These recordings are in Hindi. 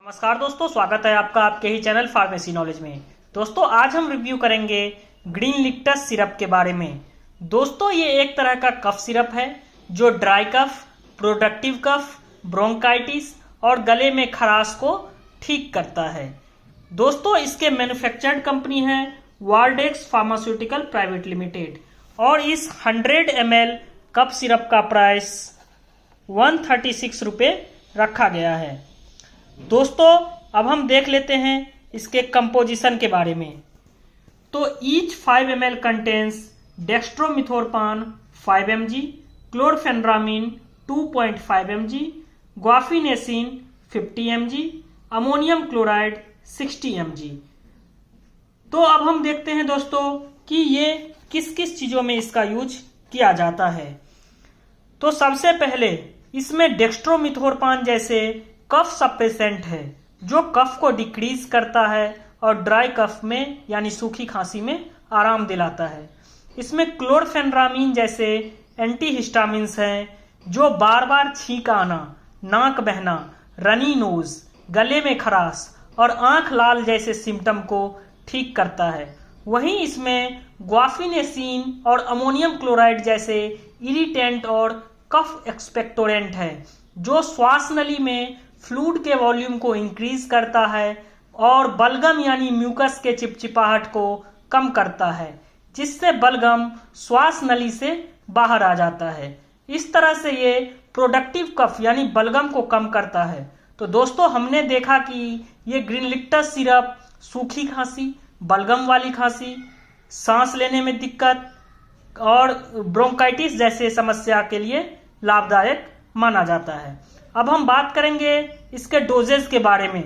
नमस्कार दोस्तों, स्वागत है आपका आपके ही चैनल फार्मेसी नॉलेज में। दोस्तों आज हम रिव्यू करेंगे ग्रीन लिक्टस सिरप के बारे में। दोस्तों ये एक तरह का कफ सिरप है जो dry cough, productive cough, bronchitis और गले में खराश को ठीक करता है। दोस्तों इसके मैन्युफैक्चर्ड कंपनी है वार्डेक्स फार्मास्यूटिकल प्राइवेट लिमिटेड और इस 100 ml कफ सिरप का प्राइस 136 रुपये रखा गया है। दोस्तों अब हम देख लेते हैं इसके कंपोजिशन के बारे में। तो each 5 ml contains dextromethorphan 5 mg, chlorpheniramine 2.5 mg, guaifenesin 50 mg, ammonium chloride 60 mg। तो अब हम देखते हैं दोस्तों कि ये किस किस चीज़ों में इसका यूज किया जाता है। तो सबसे पहले इसमें डेक्स्ट्रोमिथोरपान जैसे कफ सप्रेसेंट है जो कफ को डिक्रीज करता है और ड्राई कफ में यानी सूखी खांसी में आराम दिलाता है। इसमें क्लोरफेनरामिन जैसे एंटीहिस्टामिन्स हैं जो बार बार छींक आना, नाक बहना, रनी नोज, गले में खराश और आंख लाल जैसे सिम्टम को ठीक करता है। वहीं इसमें ग्वाफिनेसिन और अमोनियम क्लोराइड जैसे इरिटेंट और कफ एक्सपेक्टोरेंट है जो श्वास नली में फ्लूइड के वॉल्यूम को इंक्रीज करता है और बलगम यानी म्यूकस के चिपचिपाहट को कम करता है, जिससे बलगम श्वास नली से बाहर आ जाता है। इस तरह से ये प्रोडक्टिव कफ यानी बलगम को कम करता है। तो दोस्तों हमने देखा कि ये ग्रीन लिक्टस सिरप सूखी खांसी, बलगम वाली खांसी, सांस लेने में दिक्कत और ब्रोंकाइटिस जैसे समस्या के लिए लाभदायक माना जाता है। अब हम बात करेंगे इसके डोजेज के बारे में।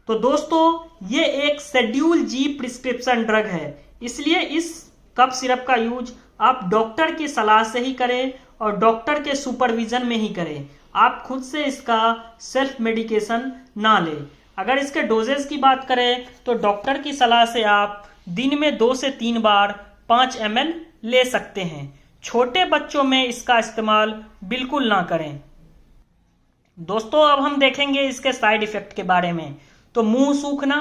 तो दोस्तों ये एक शेड्यूल जी प्रिस्क्रिप्शन ड्रग है, इसलिए इस कफ सिरप का यूज आप डॉक्टर की सलाह से ही करें और डॉक्टर के सुपरविजन में ही करें। आप खुद से इसका सेल्फ मेडिकेशन ना लें। अगर इसके डोजेज की बात करें तो डॉक्टर की सलाह से आप दिन में 2 से 3 बार 5 ml ले सकते हैं। छोटे बच्चों में इसका इस्तेमाल बिल्कुल ना करें। दोस्तों अब हम देखेंगे इसके साइड इफेक्ट के बारे में। तो मुंह सूखना,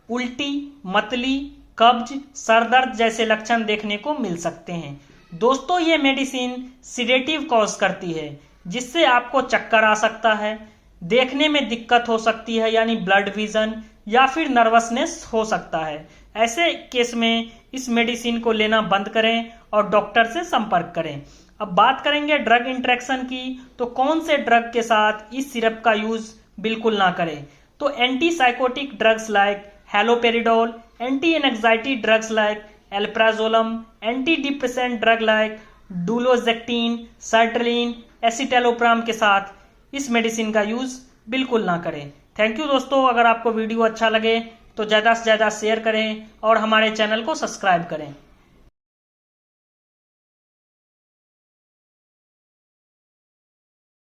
उल्टी, मतली, कब्ज, सर दर्द जैसे लक्षण देखने को मिल सकते हैं। दोस्तों ये मेडिसिन सिडेटिव कॉज करती है जिससे आपको चक्कर आ सकता है, देखने में दिक्कत हो सकती है यानी ब्लड विजन या फिर नर्वसनेस हो सकता है। ऐसे केस में इस मेडिसिन को लेना बंद करें और डॉक्टर से संपर्क करें। अब बात करेंगे ड्रग इंटरेक्शन की। तो कौन से ड्रग के साथ इस सिरप का यूज बिल्कुल ना करें। तो antipsychotic drugs like haloperidol, anti anxiety drugs like alprazolam, anti depressant drug like duloxetine, sertraline, escitalopram के साथ इस मेडिसिन का यूज बिल्कुल ना करें। थैंक यू दोस्तों। अगर आपको वीडियो अच्छा लगे तो ज़्यादा से ज़्यादा शेयर करें और हमारे चैनल को सब्सक्राइब करें।